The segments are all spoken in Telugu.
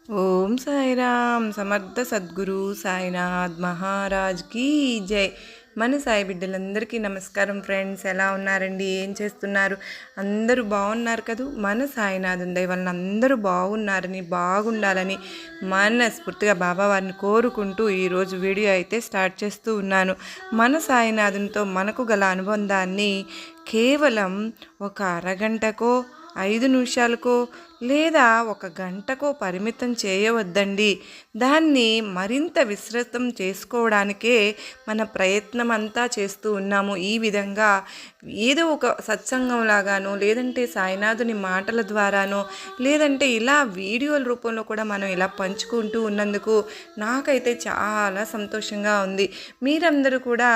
ఓం సాయిరామ్ సమర్థ సద్గురు సాయినాథ్ మహారాజ్ కీ జై. మన సాయి బిడ్డలందరికీ నమస్కారం ఫ్రెండ్స్. ఎలా ఉన్నారండి? ఏం చేస్తున్నారు? అందరూ బాగున్నారు కదూ? మన సాయినాథ్ దయ వలన అందరూ బాగున్నారని, బాగుండాలని మనస్ఫూర్తిగా బాబా వారిని కోరుకుంటూ ఈరోజు వీడియో అయితే స్టార్ట్ చేస్తూ ఉన్నాను. మన సాయినాథునితో మనకు గల అనుబంధాన్ని కేవలం ఒక అరగంటకో 5 నిమిషాలకో లేదా 1 గంటకో పరిమితం చేయవద్దండి. దాన్ని మరింత విస్తృతం చేసుకోవడానికే మన ప్రయత్నం అంతా చేస్తూ ఉన్నాము. ఈ విధంగా ఏదో ఒక సత్సంగం లాగానో, లేదంటే సాయినాథుని మాటల ద్వారానో, లేదంటే ఇలా వీడియోల రూపంలో కూడా మనం ఇలా పంచుకుంటూ ఉన్నందుకు నాకైతే చాలా సంతోషంగా ఉంది. మీరందరూ కూడా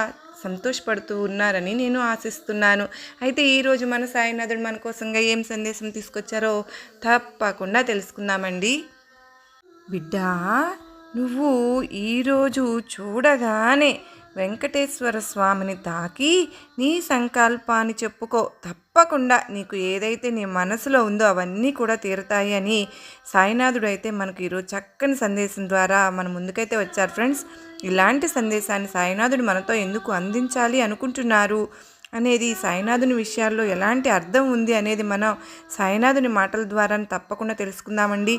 సంతోషపడుతూ ఉన్నారని నేను ఆశిస్తున్నాను. అయితే ఈరోజు మన సాయినాథుడు మన కోసంగా ఏం సందేశం తీసుకొచ్చారో తప్పకుండా తెలుసుకుందామండి. బిడ్డా, నువ్వు ఈరోజు చూడగానే వెంకటేశ్వర స్వామిని తాకి నీ సంకల్పాన్ని చెప్పుకో. తప్పకుండా నీకు ఏదైతే నీ మనసులో ఉందో అవన్నీ కూడా తీరుతాయి అని సాయినాథుడు అయితే మనకు ఈరోజు చక్కని సందేశం ద్వారా మన ముందుకైతే వచ్చారు ఫ్రెండ్స్. ఇలాంటి సందేశాన్ని సాయినాథుడు మనతో ఎందుకు అందించాలి అనుకుంటున్నారు అనేది, సాయినాథుని విషయాల్లో ఎలాంటి అర్థం ఉంది అనేది మనం సాయినాథుని మాటల ద్వారా తప్పకుండా తెలుసుకుందామండి.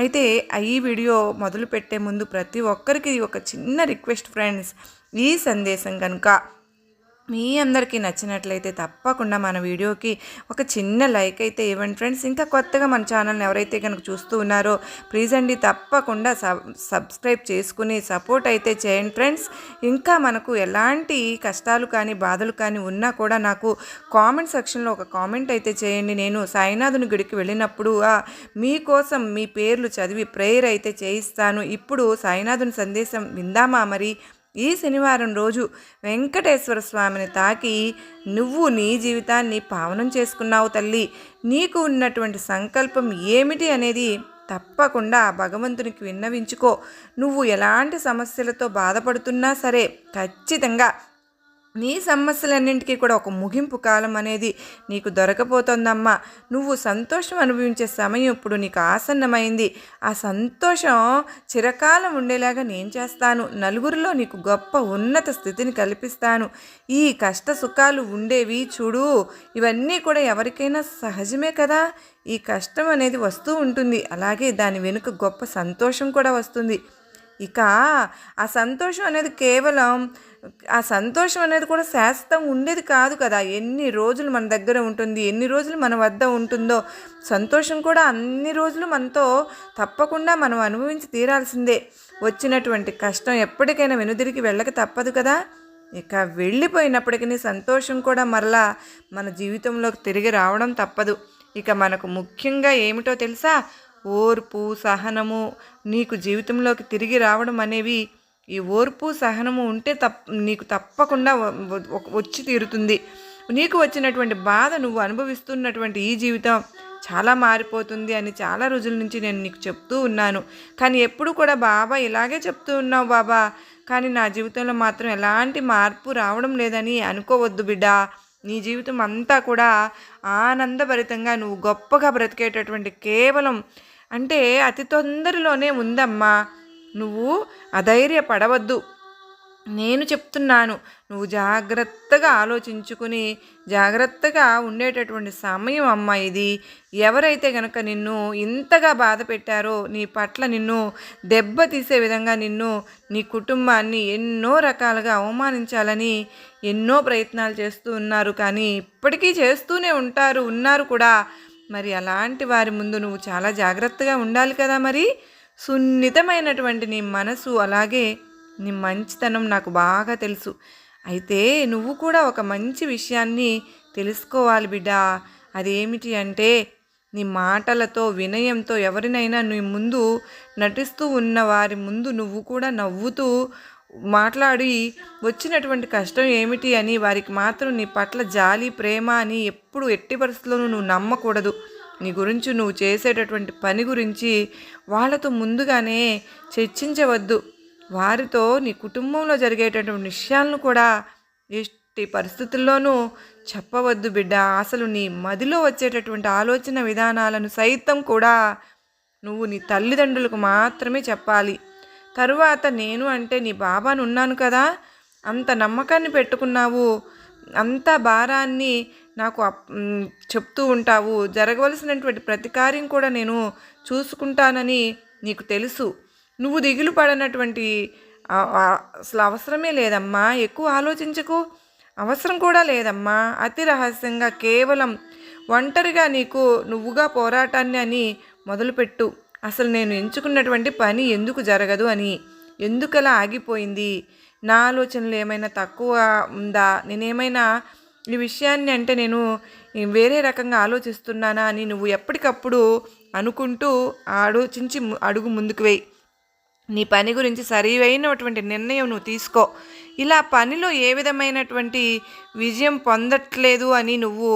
అయితే ఈ వీడియో మొదలు పెట్టే ముందు ప్రతి ఒక్కరికి ఒక చిన్న రిక్వెస్ట్ ఫ్రెండ్స్. ఈ సందేశం కనుక మీ అందరికీ నచ్చినట్లయితే తప్పకుండా మన వీడియోకి ఒక చిన్న లైక్ అయితే ఇవ్వండి ఫ్రెండ్స్. ఇంకా కొత్తగా మన ఛానల్ని ఎవరైతే కనుక చూస్తూ ఉన్నారో ప్లీజ్ అండి తప్పకుండా సబ్స్క్రైబ్ చేసుకుని సపోర్ట్ అయితే చేయండి ఫ్రెండ్స్. ఇంకా మనకు ఎలాంటి కష్టాలు కానీ బాధలు కానీ ఉన్నా కూడా నాకు కామెంట్ సెక్షన్లో ఒక కామెంట్ అయితే చేయండి. నేను సాయినాథుని గుడికి వెళ్ళినప్పుడు మీకోసం మీ పేర్లు చదివి ప్రేయర్ అయితే చేయిస్తాను. ఇప్పుడు సాయినాథుని సందేశం విందామా మరి? ఈ శనివారం రోజు వెంకటేశ్వర స్వామిని తాకి నువ్వు నీ జీవితాన్ని పావనం చేసుకున్నావు తల్లి. నీకు ఉన్నటువంటి సంకల్పం ఏమిటి అనేది తప్పకుండా భగవంతునికి విన్నవించుకో. నువ్వు ఎలాంటి సమస్యలతో బాధపడుతున్నా సరే ఖచ్చితంగా నీ సమస్యలన్నింటికీ కూడా ఒక ముగింపు కాలం అనేది నీకు దొరకపోతుందమ్మా. నువ్వు సంతోషం అనుభవించే సమయం ఇప్పుడు నీకు ఆసన్నమైంది. ఆ సంతోషం చిరకాలం ఉండేలాగా నేను చేస్తాను. నలుగురిలో నీకు గొప్ప ఉన్నత స్థితిని కల్పిస్తాను. ఈ కష్ట సుఖాలు ఉండేవి చూడు, ఇవన్నీ కూడా ఎవరికైనా సహజమే కదా. ఈ కష్టం అనేది వస్తూ ఉంటుంది, అలాగే దాని వెనుక గొప్ప సంతోషం కూడా వస్తుంది. ఇక ఆ సంతోషం అనేది కూడా శాశ్వతం ఉండేది కాదు కదా. ఎన్ని రోజులు మన దగ్గర ఉంటుంది, ఎన్ని రోజులు మన వద్ద ఉంటుందో సంతోషం కూడా అన్ని రోజులు మనతో తప్పకుండా మనం అనుభవించి తీరాల్సిందే. వచ్చినటువంటి కష్టం ఎప్పటికైనా వెనుదిరిగి వెళ్ళక తప్పదు కదా. ఇక వెళ్ళిపోయినప్పటికీ సంతోషం కూడా మరలా మన జీవితంలోకి తిరిగి రావడం తప్పదు. ఇక మనకు ముఖ్యంగా ఏమిటో తెలుసా? ఓర్పు, సహనము నీకు జీవితంలోకి తిరిగి రావడం అనేవి, ఈ ఓర్పు సహనము ఉంటే నీకు తప్పకుండా వచ్చి తీరుతుంది. నీకు వచ్చినటువంటి బాధ, నువ్వు అనుభవిస్తున్నటువంటి ఈ జీవితం చాలా మారిపోతుంది అని చాలా రోజుల నుంచి నేను నీకు చెప్తూ ఉన్నాను. కానీ ఎప్పుడు కూడా బాబా ఇలాగే చెప్తూ ఉన్నావు బాబా, కానీ నా జీవితంలో మాత్రం ఎలాంటి మార్పు రావడం లేదని అనుకోవద్దు బిడ్డా. నీ జీవితం అంతా కూడా ఆనందభరితంగా నువ్వు గొప్పగా బ్రతికేటటువంటి కేవలం అంటే అతి తొందరలోనే ఉందమ్మా. నువ్వు అధైర్యపడవద్దు. నేను చెప్తున్నాను, నువ్వు జాగ్రత్తగా ఆలోచించుకుని జాగ్రత్తగా ఉండేటటువంటి సమయం అమ్మ ఇది. ఎవరైతే కనుక నిన్ను ఇంతగా బాధ పెట్టారో, నీ పట్ల నిన్ను దెబ్బతీసే విధంగా నీ కుటుంబాన్ని ఎన్నో రకాలుగా అవమానించాలని ఎన్నో ప్రయత్నాలు చేస్తూ ఉన్నారు, కానీ ఇప్పటికీ చేస్తూనే ఉన్నారు కూడా. మరి అలాంటి వారి ముందు నువ్వు చాలా జాగ్రత్తగా ఉండాలి కదా. మరి సున్నితమైనటువంటి నీ మనసు, అలాగే నీ మంచితనం నాకు బాగా తెలుసు. అయితే నువ్వు కూడా ఒక మంచి విషయాన్ని తెలుసుకోవాలి బిడ్డా. అదేమిటి అంటే, నీ మాటలతో వినయంతో ఎవరినైనా నీ ముందు నటిస్తూ ఉన్న వారి ముందు నువ్వు కూడా నవ్వుతూ మాట్లాడి వచ్చినటువంటి కష్టం ఏమిటి అని వారికి మాత్రం నీ పట్ల జాలి, ప్రేమ అని ఎప్పుడు ఎట్టి పరిస్థితుల్లోనూ నువ్వు నమ్మకూడదు. నీ గురించి, నువ్వు చేసేటటువంటి పని గురించి వాళ్ళతో ముందుగానే చర్చించవద్దు. వారితో నీ కుటుంబంలో జరిగేటటువంటి విషయాలను కూడా ఎట్టి పరిస్థితుల్లోనూ చెప్పవద్దు బిడ్డ. అసలు నీ మదిలో వచ్చేటటువంటి ఆలోచన విధానాలను సైతం కూడా నువ్వు నీ తల్లిదండ్రులకు మాత్రమే చెప్పాలి. తరువాత నేను అంటే నీ బాబాను ఉన్నాను కదా, అంత నమ్మకాన్ని పెట్టుకున్నావు, అంత భారాన్ని నాకు చెప్తూ ఉంటావు, జరగవలసినటువంటి ప్రతి కార్యం కూడా నేను చూసుకుంటానని నీకు తెలుసు. నువ్వు దిగులు పడనటువంటి అసలు అవసరమే లేదమ్మా. ఎక్కువ ఆలోచించకు, అవసరం కూడా లేదమ్మా. అతి రహస్యంగా కేవలం ఒంటరిగా నువ్వుగా పోరాటాన్ని అని మొదలుపెట్టు. అసలు నేను ఎంచుకున్నటువంటి పని ఎందుకు జరగదు అని, ఎందుకలా ఆగిపోయింది, నా ఆలోచనలు ఏమైనా తక్కువ ఉందా, నేనేమైనా ఈ విషయాన్ని అంటే నేను వేరే రకంగా ఆలోచిస్తున్నానా అని నువ్వు ఎప్పటికప్పుడు అనుకుంటూ ఆలోచించి అడుగు ముందుకు వేయి. నీ పని గురించి సరైనటువంటి నిర్ణయం నువ్వు తీసుకో. ఇలా పనిలో ఏ విధమైనటువంటి విజయం పొందట్లేదు అని నువ్వు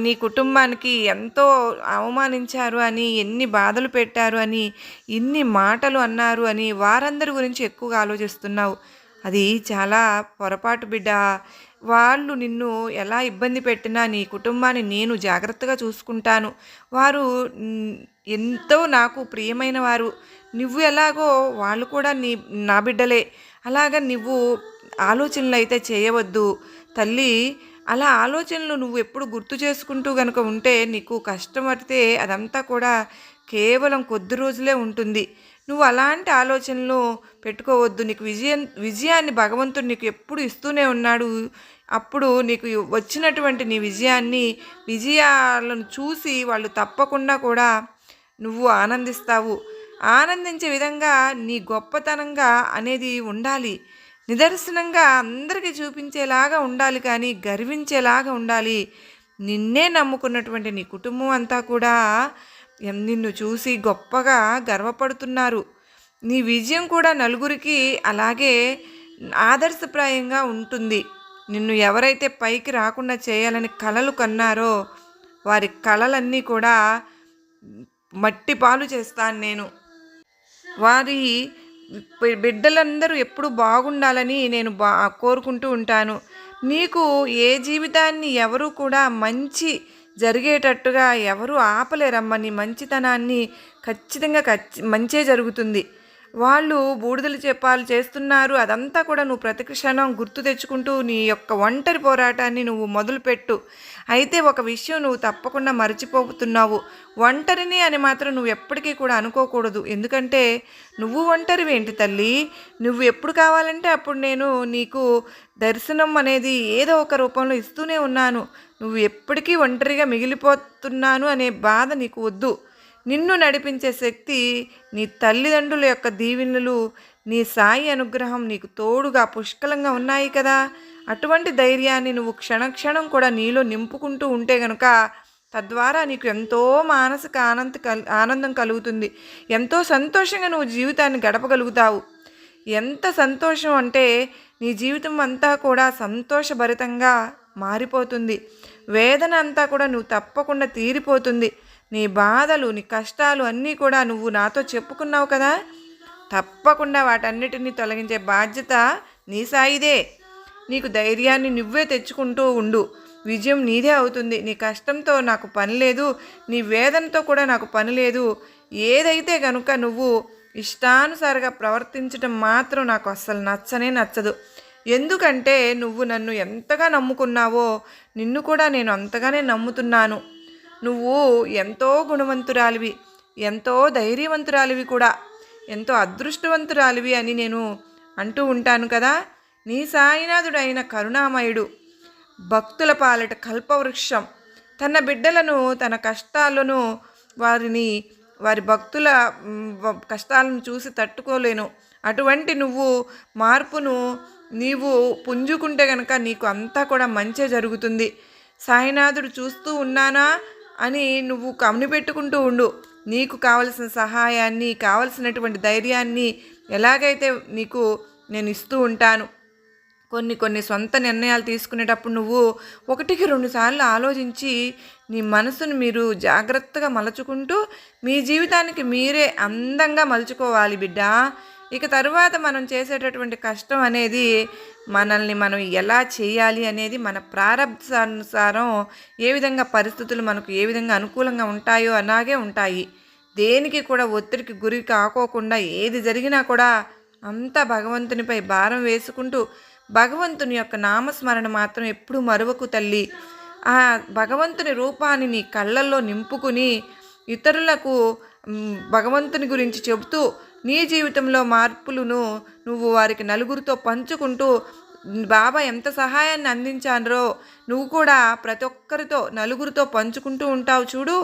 నీ కుటుంబానికి ఎంతో అవమానించారు అని, ఎన్ని బాధలు పెట్టారు అని, ఇన్ని మాటలు అన్నారు అని వారందరి గురించి ఎక్కువగా ఆలోచిస్తున్నావు. అది చాలా పొరపాటు బిడ్డ. వాళ్ళు నిన్ను ఎలా ఇబ్బంది పెట్టినా నీ కుటుంబాన్ని నేను జాగ్రత్తగా చూసుకుంటాను. వారు ఎంతో నాకు ప్రియమైన వారు. నువ్వు ఎలాగో వాళ్ళు కూడా నా బిడ్డలే. అలాగా నువ్వు ఆలోచనలు అయితే చేయవద్దు తల్లి. అలా ఆలోచనలు నువ్వు ఎప్పుడు గుర్తు చేసుకుంటూ కనుక ఉంటే నీకు కష్టం పడితే అదంతా కూడా కేవలం కొద్ది రోజులే ఉంటుంది. నువ్వు అలాంటి ఆలోచనలు పెట్టుకోవద్దు. నీకు విజయాన్ని భగవంతుడు నీకు ఎప్పుడు ఇస్తూనే ఉన్నాడు. అప్పుడు నీకు వచ్చినటువంటి నీ విజయాలను చూసి వాళ్ళు తప్పకుండా కూడా నువ్వు ఆనందిస్తావు. ఆనందించే విధంగా నీ గొప్పతనంగా అనేది ఉండాలి. నిదర్శనంగా అందరికీ చూపించేలాగా ఉండాలి, కానీ గర్వించేలాగా ఉండాలి. నిన్నే నమ్ముకున్నటువంటి నీ కుటుంబం అంతా కూడా నిన్ను చూసి గొప్పగా గర్వపడుతున్నారు. నీ విజయం కూడా నలుగురికి అలాగే ఆదర్శప్రాయంగా ఉంటుంది. నిన్ను ఎవరైతే పైకి రాకుండా చేయాలని కలలు కన్నారో వారి కలలన్నీ కూడా మట్టి పాలు చేస్తాను నేను. వారి బిడ్డలందరూ ఎప్పుడు బాగుండాలని నేను కోరుకుంటూ ఉంటాను. నీకు ఏ జీవితాన్ని ఎవరు కూడా మంచి జరిగేటట్టుగా ఎవరు ఆపలేరమ్మా. నీ మంచితనాన్ని ఖచ్చితంగా మంచే జరుగుతుంది. వాళ్ళు బూడిదలు చెప్పాలు చేస్తున్నారు, అదంతా కూడా నువ్వు ప్రతి క్షణం గుర్తు తెచ్చుకుంటూ నీ యొక్క ఒంటరి పోరాటాన్ని నువ్వు మొదలుపెట్టు. అయితే ఒక విషయం నువ్వు తప్పకుండా మర్చిపోతున్నావు. ఒంటరిని అని మాత్రం నువ్వు ఎప్పటికీ కూడా అనుకోకూడదు. ఎందుకంటే నువ్వు ఒంటరివేంటి తల్లి, నువ్వు ఎప్పుడు కావాలంటే అప్పుడు నేను నీకు దర్శనం అనేది ఏదో ఒక రూపంలో ఇస్తూనే ఉన్నాను. నువ్వు ఎప్పటికీ ఒంటరిగా మిగిలిపోతున్నాను అనే బాధ నీకు వద్దు. నిన్ను నడిపించే శక్తి నీ తల్లిదండ్రుల యొక్క దీవెనలు, నీ సాయి అనుగ్రహం నీకు తోడుగా పుష్కలంగా ఉన్నాయి కదా. అటువంటి ధైర్యాన్ని నువ్వు క్షణక్షణం కూడా నీలో నింపుకుంటూ ఉంటే గనుక తద్వారా నీకు ఎంతో మానసిక ఆనందం కలుగుతుంది. ఎంతో సంతోషంగా నువ్వు జీవితాన్ని గడపగలుగుతావు. ఎంత సంతోషం అంటే నీ జీవితం అంతా కూడా సంతోషభరితంగా మారిపోతుంది. వేదన అంతా కూడా నువ్వు తప్పకుండా తీరిపోతుంది. నీ బాధలు, నీ కష్టాలు అన్నీ కూడా నువ్వు నాతో చెప్పుకున్నావు కదా, తప్పకుండా వాటన్నిటినీ తొలగించే బాధ్యత నీ సాయిదే. నీకు ధైర్యాన్ని నువ్వే తెచ్చుకుంటూ ఉండు. విజయం నీదే అవుతుంది. నీ కష్టంతో నాకు పని లేదు, నీ వేదనతో కూడా నాకు పని లేదు. ఏదైతే కనుక నువ్వు ఇష్టానుసారంగా ప్రవర్తించడం మాత్రం నాకు అస్సలు నచ్చదు. ఎందుకంటే నువ్వు నన్ను ఎంతగా నమ్ముకున్నావో నిన్ను కూడా నేను అంతగానే నమ్ముతున్నాను. నువ్వు ఎంతో గుణవంతురాలివి, ఎంతో ధైర్యవంతురాలివి కూడా, ఎంతో అదృష్టవంతురాలివి అని నేను అంటూ ఉంటాను కదా. నీ సాయినాథుడైన కరుణామయుడు, భక్తుల పాలిట కల్పవృక్షం, తన బిడ్డలను, తన కష్టాలను, వారి భక్తుల కష్టాలను చూసి తట్టుకోలేను. అటువంటి నువ్వు మార్పును నీవు పుంజుకుంటే కనుక నీకు అంతా కూడా మంచే జరుగుతుంది. సాయినాథుడు చూస్తూ ఉన్నానా అని నువ్వు కమ్మిపెట్టుకుంటూ ఉండు. నీకు కావలసిన సహాయాన్ని, కావలసినటువంటి ధైర్యాన్ని ఎలాగైతే నీకు నేను ఇస్తూ ఉంటాను. కొన్ని సొంత నిర్ణయాలు తీసుకునేటప్పుడు నువ్వు 1-2 సార్లు ఆలోచించి నీ మనసును మీరు జాగ్రత్తగా మలుచుకుంటూ మీ జీవితానికి మీరే అందంగా మలుచుకోవాలి బిడ్డ. ఇక తరువాత మనం చేసేటటువంటి కష్టం అనేది మనల్ని మనం ఎలా చేయాలి అనేది మన ప్రారంభానుసారం ఏ విధంగా పరిస్థితులు మనకు ఏ విధంగా అనుకూలంగా ఉంటాయో అలాగే ఉంటాయి. దేనికి కూడా ఒత్తిడికి గురి కాకోకుండా ఏది జరిగినా కూడా అంతా భగవంతునిపై భారం వేసుకుంటూ భగవంతుని యొక్క నామస్మరణ మాత్రం ఎప్పుడూ మరువకు తల్లి. ఆ భగవంతుని రూపాన్ని నీ కళ్ళల్లో నింపుకుని ఇతరులకు భగవంతుని గురించి చెబుతూ నీ జీవితంలో మార్పులను నువ్వు వారికి నలుగురితో పంచుకుంటూ బాబా ఎంత సహాయాన్ని అందించారో నువ్వు కూడా ప్రతి ఒక్కరితో నలుగురితో పంచుకుంటూ ఉంటావు చూడు,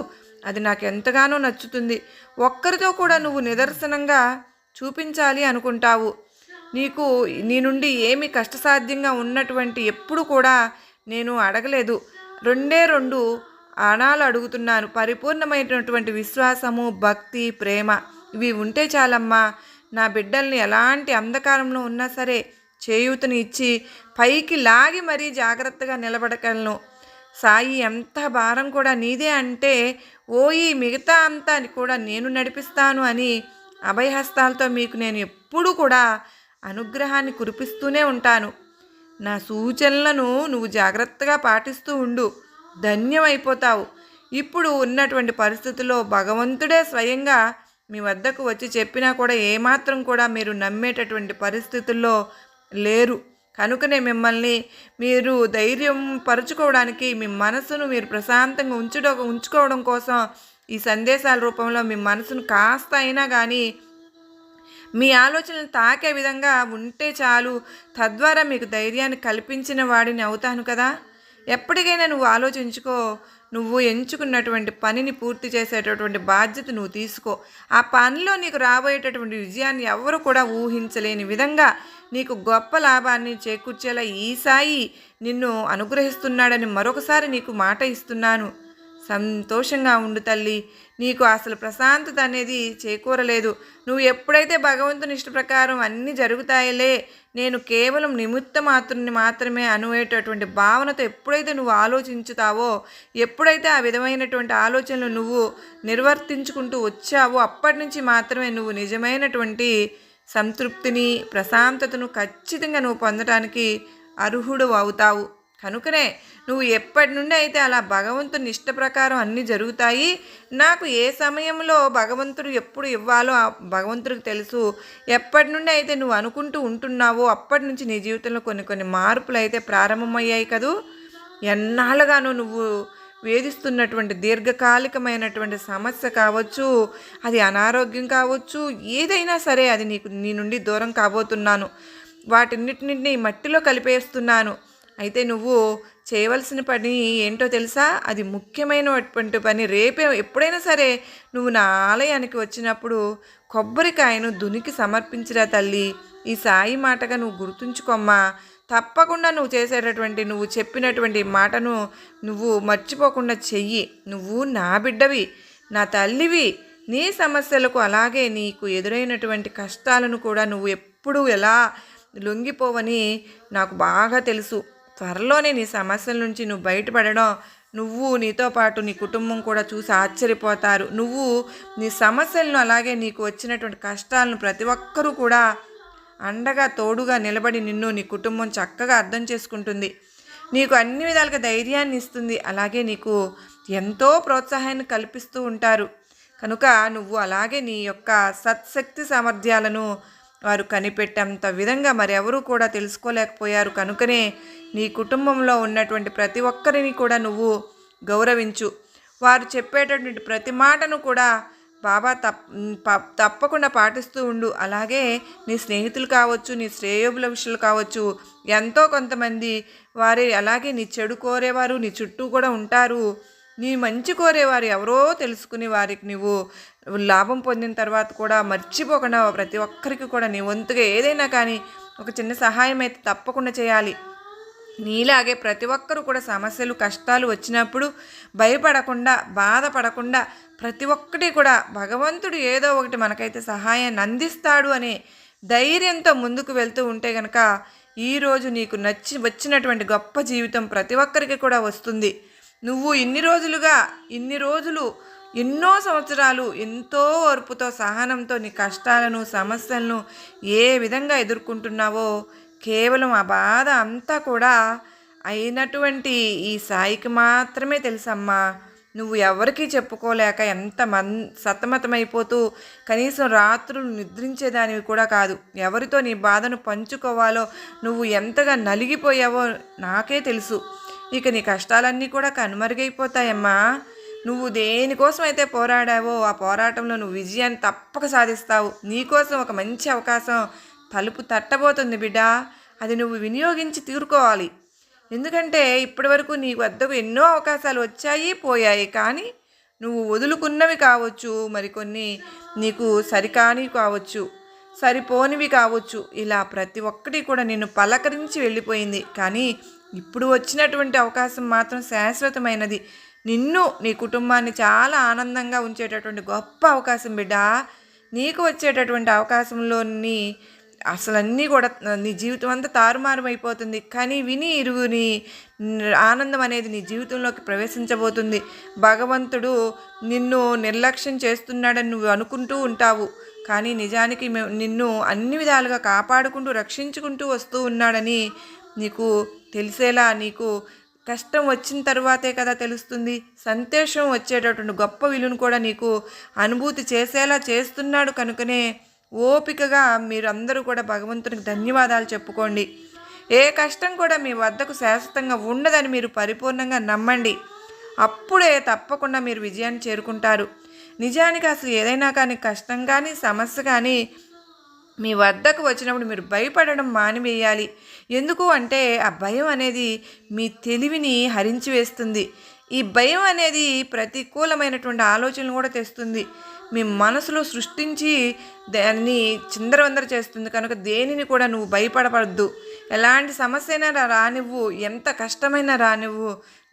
అది నాకు ఎంతగానో నచ్చుతుంది. ఒక్కరితో కూడా నువ్వు నిదర్శనంగా చూపించాలి అనుకుంటావు. నీకు నీ నుండి ఏమి కష్టసాధ్యంగా ఉన్నటువంటి ఎప్పుడు కూడా నేను అడగలేదు. రెండే రెండు అణాలు అడుగుతున్నాను. పరిపూర్ణమైనటువంటి విశ్వాసము, భక్తి, ప్రేమ ఇవి ఉంటే చాలమ్మా. నా బిడ్డల్ని ఎలాంటి అంధకారంలో ఉన్నా సరే చేయూతని ఇచ్చి పైకి లాగి మరీ జాగ్రత్తగా నిలబడగలను. సాయి ఎంత భారం కూడా నీదే అంటే ఓయి మిగతా అంతా కూడా నేను నడిపిస్తాను అని అభయహస్తాలతో మీకు నేను ఎప్పుడూ కూడా అనుగ్రహాన్ని కురిపిస్తూనే ఉంటాను. నా సూచనలను నువ్వు జాగ్రత్తగా పాటిస్తూ ఉండు, ధన్యమైపోతావు. ఇప్పుడు ఉన్నటువంటి పరిస్థితుల్లో భగవంతుడే స్వయంగా మీ వద్దకు వచ్చి చెప్పినా కూడా ఏమాత్రం కూడా మీరు నమ్మేటటువంటి పరిస్థితుల్లో లేరు. కనుకనే మిమ్మల్ని మీరు ధైర్యం పరుచుకోవడానికి, మీ మనసును మీరు ప్రశాంతంగా ఉంచుకోవడం కోసం ఈ సందేశాల రూపంలో మీ మనసును కాస్త అయినా కానీ మీ ఆలోచనలు తాకే విధంగా ఉంటే చాలు. తద్వారా మీకు ధైర్యాన్ని కల్పించిన వాడిని అవుతాను కదా. ఎప్పటికైనా నువ్వు ఆలోచించుకో, నువ్వు ఎంచుకున్నటువంటి పనిని పూర్తి చేసేటటువంటి బాధ్యత నువ్వు తీసుకో. ఆ పనిలో నీకు రాబోయేటటువంటి విజయాన్ని ఎవరు కూడా ఊహించలేని విధంగా నీకు గొప్ప లాభాన్ని చేకూర్చేలా ఈ సాయి నిన్ను అనుగ్రహిస్తున్నాడని మరొకసారి నీకు మాట ఇస్తున్నాను. సంతోషంగా ఉండు తల్లి. నీకు అసలు ప్రశాంతత అనేది చేకూరలేదు. నువ్వు ఎప్పుడైతే భగవంతుని ఇష్ట ప్రకారం అన్నీ జరుగుతాయిలే, నేను కేవలం నిమిత్త మాత్రుని మాత్రమే అనువేటటువంటి భావనతో ఎప్పుడైతే నువ్వు ఆలోచించుతావో, ఎప్పుడైతే ఆ విధమైనటువంటి ఆలోచనలు నువ్వు నిర్వర్తించుకుంటూ వచ్చావో అప్పటి నుంచి మాత్రమే నువ్వు నిజమైనటువంటి సంతృప్తిని, ప్రశాంతతను ఖచ్చితంగా నువ్వు పొందడానికి అర్హుడు అవుతావు. కనుకనే నువ్వు ఎప్పటి నుండి అయితే అలా భగవంతుని ఇష్ట ప్రకారం అన్నీ జరుగుతాయి, నాకు ఏ సమయంలో భగవంతుడు ఎప్పుడు ఇవ్వాలో ఆ భగవంతుడికి తెలుసు. ఎప్పటి నుండి అయితే నువ్వు అనుకుంటూ ఉంటున్నావో అప్పటి నుంచి నీ జీవితంలో కొన్ని మార్పులు అయితే ప్రారంభమయ్యాయి కదూ. ఎన్నాళ్ళుగానో నువ్వు వేధిస్తున్నటువంటి దీర్ఘకాలికమైనటువంటి సమస్య కావచ్చు, అది అనారోగ్యం కావచ్చు, ఏదైనా సరే అది నీ నుండి దూరం కాబోతున్నాను. వాటిన్నిటిని మట్టిలో కలిపేస్తున్నాను. అయితే నువ్వు చేయవలసిన పని ఏంటో తెలుసా? అది ముఖ్యమైనటువంటి పని. రేపే ఎప్పుడైనా సరే నువ్వు నా ఆలయానికి వచ్చినప్పుడు కొబ్బరికాయను దునికి సమర్పించిరా తల్లి. ఈ సాయి మాటగా నువ్వు గుర్తుంచుకోమ్మా. తప్పకుండా నువ్వు చెప్పినటువంటి మాటను నువ్వు మర్చిపోకుండా చెయ్యి. నువ్వు నా బిడ్డవి, నా తల్లివి. నీ సమస్యలకు అలాగే నీకు ఎదురైనటువంటి కష్టాలను కూడా నువ్వు ఎప్పుడూ ఎలా లొంగిపోవని నాకు బాగా తెలుసు. త్వరలోనే నీ సమస్యల నుంచి నువ్వు బయటపడడం, నువ్వు నీతో పాటు నీ కుటుంబం కూడా చూసి ఆశ్చర్యపోతారు. నువ్వు నీ సమస్యలను అలాగే నీకు వచ్చినటువంటి కష్టాలను ప్రతి ఒక్కరూ కూడా అండగా తోడుగా నిలబడి నిన్ను నీ కుటుంబం చక్కగా అర్థం చేసుకుంటుంది. నీకు అన్ని విధాలుగా ధైర్యాన్ని ఇస్తుంది. అలాగే నీకు ఎంతో ప్రోత్సాహాన్ని కల్పిస్తూ ఉంటారు. కనుక నువ్వు అలాగే నీ యొక్క సత్శక్తి సామర్థ్యాలను వారు కనిపెట్టేంత విధంగా మరెవరూ కూడా తెలుసుకోలేకపోయారు. కనుకనే నీ కుటుంబంలో ఉన్నటువంటి ప్రతి ఒక్కరిని కూడా నువ్వు గౌరవించు. వారు చెప్పేటటువంటి ప్రతి మాటను కూడా బాబా తప్పకుండా పాటిస్తూ ఉండు. అలాగే నీ స్నేహితులు కావచ్చు, నీ శ్రేయోభిలాషులు కావచ్చు, ఎంతో కొంతమంది వారి అలాగే నీ చెడు కోరేవారు నీ చుట్టూ కూడా ఉంటారు. నీ మంచి కోరేవారు ఎవరో తెలుసుకుని వారికి నువ్వు లాభం పొందిన తర్వాత కూడా మర్చిపోకుండా ప్రతి ఒక్కరికి కూడా నీ వంతుగా ఏదైనా కానీ ఒక చిన్న సహాయం అయితే తప్పకుండా చేయాలి. నీలాగే ప్రతి ఒక్కరూ కూడా సమస్యలు కష్టాలు వచ్చినప్పుడు భయపడకుండా బాధపడకుండా ప్రతి ఒక్కటి కూడా భగవంతుడు ఏదో ఒకటి మనకైతే సహాయాన్ని అందిస్తాడు అనే ధైర్యంతో ముందుకు వెళ్తూ ఉంటే కనుక ఈరోజు నీకు వచ్చినటువంటి గొప్ప జీవితం ప్రతి ఒక్కరికి కూడా వస్తుంది. నువ్వు ఇన్ని రోజులు ఎన్నో సంవత్సరాలు ఎంతో ఓర్పుతో సహనంతో నీ కష్టాలను సమస్యలను ఏ విధంగా ఎదుర్కొంటున్నావో కేవలం ఆ బాధ అంతా కూడా అయినటువంటి ఈ సాయికి మాత్రమే తెలుసమ్మా. నువ్వు ఎవరికీ చెప్పుకోలేక ఎంత సతమతమైపోతూ కనీసం రాత్రులు నిద్రించేదానివి కూడా కాదు. ఎవరితో నీ బాధను పంచుకోవాలో నువ్వు ఎంతగా నలిగిపోయావో నాకే తెలుసు. ఇక నీ కష్టాలన్నీ కూడా కనుమరుగైపోతాయమ్మా. నువ్వు దేనికోసం అయితే పోరాడావో ఆ పోరాటంలో నువ్వు విజయాన్ని తప్పక సాధిస్తావు. నీకోసం ఒక మంచి అవకాశం తలుపు తట్టబోతుంది బిడ్డ. అది నువ్వు వినియోగించి తీరుకోవాలి. ఎందుకంటే ఇప్పటి వరకు నీ వద్దకు ఎన్నో అవకాశాలు వచ్చాయి, పోయాయి. కానీ నువ్వు వదులుకున్నవి కావచ్చు, మరికొన్ని నీకు సరికానివి కావచ్చు, సరిపోనివి కావచ్చు. ఇలా ప్రతి ఒక్కటి కూడా నిన్ను పలకరించి వెళ్ళిపోయింది. కానీ ఇప్పుడు వచ్చినటువంటి అవకాశం మాత్రం శాశ్వతమైనది. నిన్ను, నీ కుటుంబాన్ని చాలా ఆనందంగా ఉంచేటటువంటి గొప్ప అవకాశం బిడ్డ. నీకు వచ్చేటటువంటి అవకాశంలోని అసలన్నీ కూడా నీ జీవితం అంతా తారుమారు అయిపోతుంది. కానీ విని ఇరుగుని ఆనందం అనేది నీ జీవితంలోకి ప్రవేశించబోతుంది. భగవంతుడు నిన్ను నిర్లక్ష్యం చేస్తున్నాడని నువ్వు అనుకుంటూ ఉంటావు. కానీ నిజానికి నిన్ను అన్ని విధాలుగా కాపాడుకుంటూ రక్షించుకుంటూ వస్తూ ఉన్నాడని నీకు తెలిసేలా, నీకు కష్టం వచ్చిన తర్వాతే కదా తెలుస్తుంది. సంతోషం వచ్చేటటువంటి గొప్ప విలువను కూడా నీకు అనుభూతి చేసేలా చేస్తున్నాడు. కనుకనే ఓపికగా మీరందరూ కూడా భగవంతునికి ధన్యవాదాలు చెప్పుకోండి. ఏ కష్టం కూడా మీ వద్దకు శాశ్వతంగా ఉండదని మీరు పరిపూర్ణంగా నమ్మండి. అప్పుడే తప్పకుండా మీరు విజయాన్ని చేరుకుంటారు. నిజానికి అసలు ఏదైనా కానీ కష్టం కానీ సమస్య కానీ మీ వద్దకు వచ్చినప్పుడు మీరు భయపడడం మానివేయాలి. ఎందుకు అంటే ఆ భయం అనేది మీ తెలివిని హరించి వేస్తుంది. ఈ భయం అనేది ప్రతికూలమైనటువంటి ఆలోచనలు కూడా తెస్తుంది. మీ మనసులో సృష్టించి దాన్ని చిందరవందర చేస్తుంది. కనుక దేనిని కూడా నువ్వు భయపడవద్దు. ఎలాంటి సమస్య అయినా రానివ్వు, ఎంత కష్టమైనా రానివ్వు,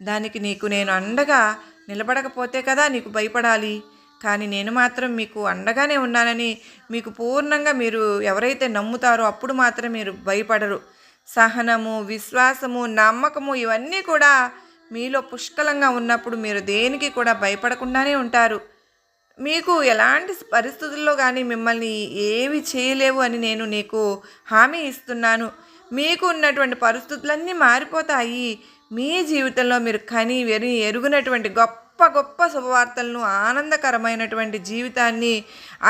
దానికి నీకు నేను అండగా నిలబడకపోతే కదా నీకు భయపడాలి. కానీ నేను మాత్రం మీకు అండగానే ఉన్నానని మీకు పూర్ణంగా మీరు ఎవరైతే నమ్ముతారో అప్పుడు మాత్రం మీరు భయపడరు. సహనము, విశ్వాసము, నమ్మకము ఇవన్నీ కూడా మీలో పుష్కలంగా ఉన్నప్పుడు మీరు దేనికి కూడా భయపడకుండానే ఉంటారు. మీకు ఎలాంటి పరిస్థితుల్లో కానీ మిమ్మల్ని ఏవి చేయలేవు అని నేను నీకు హామీ ఇస్తున్నాను. మీకు ఉన్నటువంటి పరిస్థితులన్నీ మారిపోతాయి. మీ జీవితంలో మీరు కని ఎరుగునటువంటి గొప్ప గొప్ప శుభవార్తలను, ఆనందకరమైనటువంటి జీవితాన్ని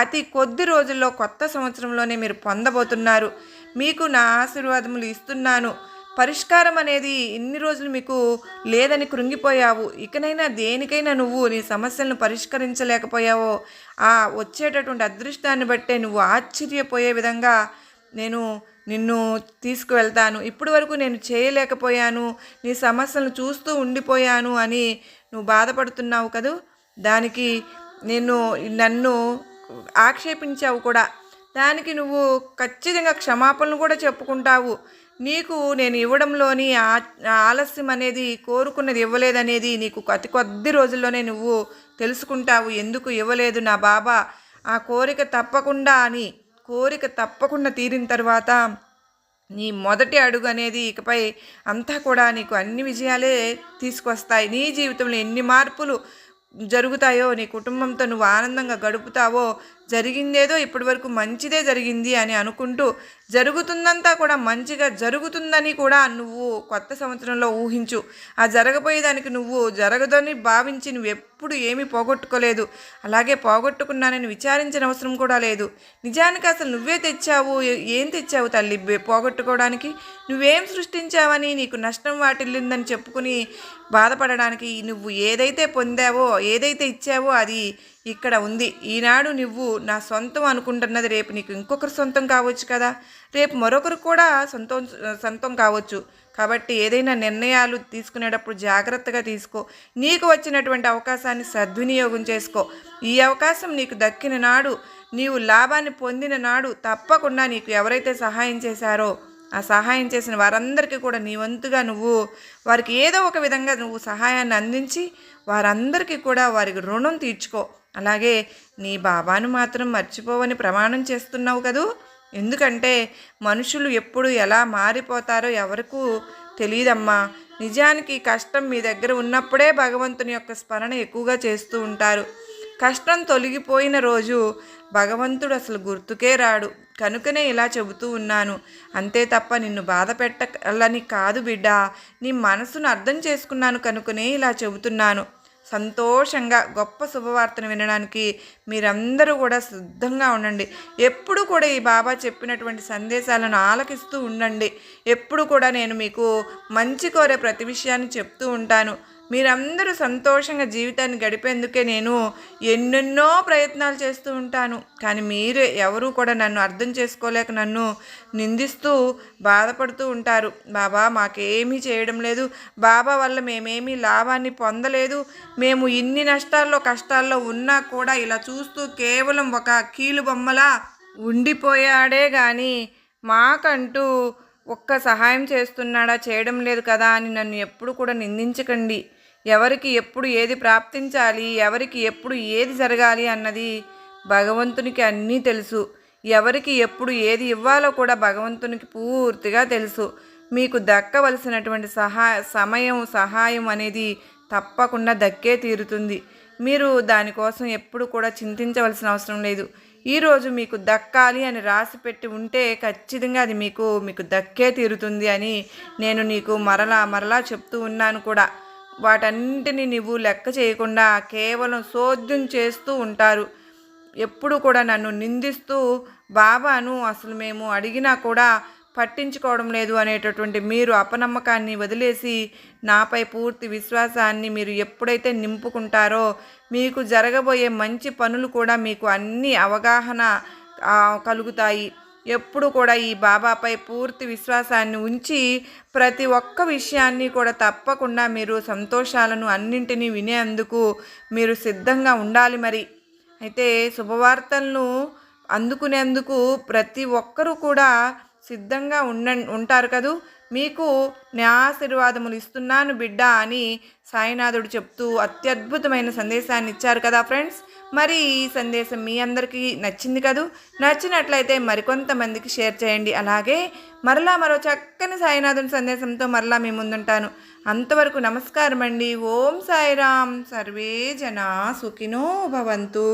అతి కొద్ది రోజుల్లో కొత్త సంవత్సరంలోనే మీరు పొందబోతున్నారు. మీకు నా ఆశీర్వాదములు ఇస్తున్నాను. పరిష్కారం అనేది ఇన్ని రోజులు మీకు లేదని కృంగిపోయావు. ఇకనైనా దేనికైనా నువ్వు నీ సమస్యలను పరిష్కరించలేకపోయావో ఆ వచ్చేటటువంటి అదృష్టాన్ని బట్టే నువ్వు ఆశ్చర్యపోయే విధంగా నేను నిన్ను తీసుకువెళ్తాను. ఇప్పటి వరకు నేను చేయలేకపోయాను, నీ సమస్యలను చూస్తూ ఉండిపోయాను అని నువ్వు బాధపడుతున్నావు కదూ. దానికి నన్ను ఆక్షేపించావు కూడా. దానికి నువ్వు ఖచ్చితంగా క్షమాపణలు కూడా చెప్పుకుంటావు. నీకు నేను ఇవ్వడంలోని ఆలస్యం అనేది, కోరుకున్నది ఇవ్వలేదనేది నీకు అతి కొద్ది రోజుల్లోనే నువ్వు తెలుసుకుంటావు. ఎందుకు ఇవ్వలేదు నా బాబా, ఆ కోరిక తప్పకుండా తీరిన తర్వాత నీ మొదటి అడుగు అనేది ఇకపై అంతా కూడా నీకు అన్ని విజయాలే తీసుకొస్తాయి. నీ జీవితంలో ఎన్ని మార్పులు జరుగుతాయో, నీ కుటుంబంతో నువ్వు ఆనందంగా గడుపుతావో, జరిగిందేదో ఇప్పటి వరకు మంచిదే జరిగింది అని అనుకుంటూ జరుగుతుందంతా కూడా మంచిగా జరుగుతుందని కూడా నువ్వు కొత్త సంవత్సరంలో ఊహించు. ఆ జరగబోయేదానికి నువ్వు జరగదని భావించి నువ్వు ఎప్పుడు ఏమీ పోగొట్టుకోలేదు. అలాగే పోగొట్టుకున్నానని విచారించిన అవసరం కూడా లేదు. నిజానికి అసలు నువ్వే తెచ్చావు. ఏం తెచ్చావు తల్లి పోగొట్టుకోవడానికి? నువ్వేం సృష్టించావని నీకు నష్టం వాటిల్లిందని చెప్పుకుని బాధపడడానికి? నువ్వు ఏదైతే పొందావో, ఏదైతే ఇచ్చావో అది ఇక్కడ ఉంది. ఈనాడు నువ్వు నా సొంతం అనుకుంటున్నది రేపు నీకు ఇంకొకరు సొంతం కావచ్చు కదా. రేపు మరొకరు కూడా సొంతం కావచ్చు. కాబట్టి ఏదైనా నిర్ణయాలు తీసుకునేటప్పుడు జాగ్రత్తగా తీసుకో. నీకు వచ్చినటువంటి అవకాశాన్ని సద్వినియోగం చేసుకో. ఈ అవకాశం నీకు దక్కిన నాడు, నీవు లాభాన్ని పొందిన నాడు తప్పకుండా నీకు ఎవరైతే సహాయం చేశారో ఆ సహాయం చేసిన వారందరికీ కూడా నీ వంతుగా నువ్వు వారికి ఏదో ఒక విధంగా నువ్వు సహాయాన్ని అందించి వారందరికీ కూడా వారికి రుణం తీర్చుకో. అలాగే నీ బాబాను మాత్రం మర్చిపోవని ప్రమాణం చేస్తున్నావు కదూ. ఎందుకంటే మనుషులు ఎప్పుడు ఎలా మారిపోతారో ఎవరికూ తెలియదమ్మా. నిజానికి కష్టం మీ దగ్గర ఉన్నప్పుడే భగవంతుని యొక్క స్మరణ ఎక్కువగా చేస్తూ ఉంటారు. కష్టం తొలగిపోయిన రోజు భగవంతుడు అసలు గుర్తుకే రాడు. కనుకనే ఇలా చెబుతూ ఉన్నాను. అంతే తప్ప నిన్ను బాధ పెట్టాలని కాదు బిడ్డ. నీ మనసును అర్థం చేసుకున్నాను కనుకనే ఇలా చెబుతున్నాను. సంతోషంగా గొప్ప శుభవార్తను వినడానికి మీరందరూ కూడా సిద్ధంగా ఉండండి. ఎప్పుడు కూడా ఈ బాబా చెప్పినటువంటి సందేశాలను ఆలకిస్తూ ఉండండి. ఎప్పుడు కూడా నేను మీకు మంచి కోరే ప్రతి విషయాన్ని చెప్తూ ఉంటాను. మీరందరూ సంతోషంగా జీవితాన్ని గడిపేందుకే నేను ఎన్నెన్నో ప్రయత్నాలు చేస్తూ ఉంటాను. కానీ మీరు ఎవరూ కూడా నన్ను అర్థం చేసుకోలేక నన్ను నిందిస్తూ బాధపడుతూ ఉంటారు. బాబా మాకేమీ చేయడం లేదు, బాబా వల్ల మేమేమీ లాభాన్ని పొందలేదు, మేము ఇన్ని నష్టాల్లో కష్టాల్లో ఉన్నా కూడా ఇలా చూస్తూ కేవలం ఒక కీలు బొమ్మలా ఉండిపోయాడే కానీ మాకంటూ ఒక్క సహాయం చేస్తున్నాడా, చేయడం లేదు కదా అని నన్ను ఎప్పుడు కూడా నిందించకండి. ఎవరికి ఎప్పుడు ఏది ప్రాప్తించాలి, ఎవరికి ఎప్పుడు ఏది జరగాలి అన్నది భగవంతునికి అన్నీ తెలుసు. ఎవరికి ఎప్పుడు ఏది ఇవ్వాలో కూడా భగవంతునికి పూర్తిగా తెలుసు. మీకు దక్కవలసినటువంటి సహాయం అనేది తప్పకుండా దక్కే తీరుతుంది. మీరు దానికోసం ఎప్పుడు కూడా చింతించవలసిన అవసరం లేదు. ఈరోజు మీకు దక్కాలి అని రాసి పెట్టి ఉంటే ఖచ్చితంగా అది మీకు దక్కే తీరుతుంది అని నేను నీకు మరలా చెప్తూ ఉన్నాను కూడా. వాటన్నింటినీ నువ్వు లెక్క చేయకుండా కేవలం సోద్యం చేస్తూ ఉంటారు. ఎప్పుడు కూడా నన్ను నిందిస్తూ బాబాను అసలు మేము అడిగినా కూడా పట్టించుకోవడం లేదు అనేటటువంటి మీరు అపనమ్మకాన్ని వదిలేసి నాపై పూర్తి విశ్వాసాన్ని మీరు ఎప్పుడైతే నింపుకుంటారో మీకు జరగబోయే మంచి పనులు కూడా మీకు అన్ని అవగాహన కలుగుతాయి. ఎప్పుడు కూడా ఈ బాబాపై పూర్తి విశ్వాసాన్ని ఉంచి ప్రతి ఒక్క విషయాన్ని కూడా తప్పకుండా మీరు సంతోషాలను అన్నింటినీ వినేందుకు మీరు సిద్ధంగా ఉండాలి. మరి అయితే శుభవార్తలను అందుకునేందుకు ప్రతి ఒక్కరూ కూడా సిద్ధంగా ఉంటారు కదూ. మీకు నా ఆశీర్వాదములు ఇస్తున్నాను బిడ్డ అని సాయినాథుడు చెప్తూ అత్యద్భుతమైన సందేశాన్ని ఇచ్చారు కదా ఫ్రెండ్స్. మరి ఈ సందేశం మీ అందరికీ నచ్చింది కదూ. నచ్చినట్లయితే మరికొంతమందికి షేర్ చేయండి. అలాగే మరో చక్కని సాయినాథుని సందేశంతో మరలా మీ ముందుంటాను. అంతవరకు నమస్కారం అండి. ఓం సాయిరామ్. సర్వే జనా సుఖినో భవంతు.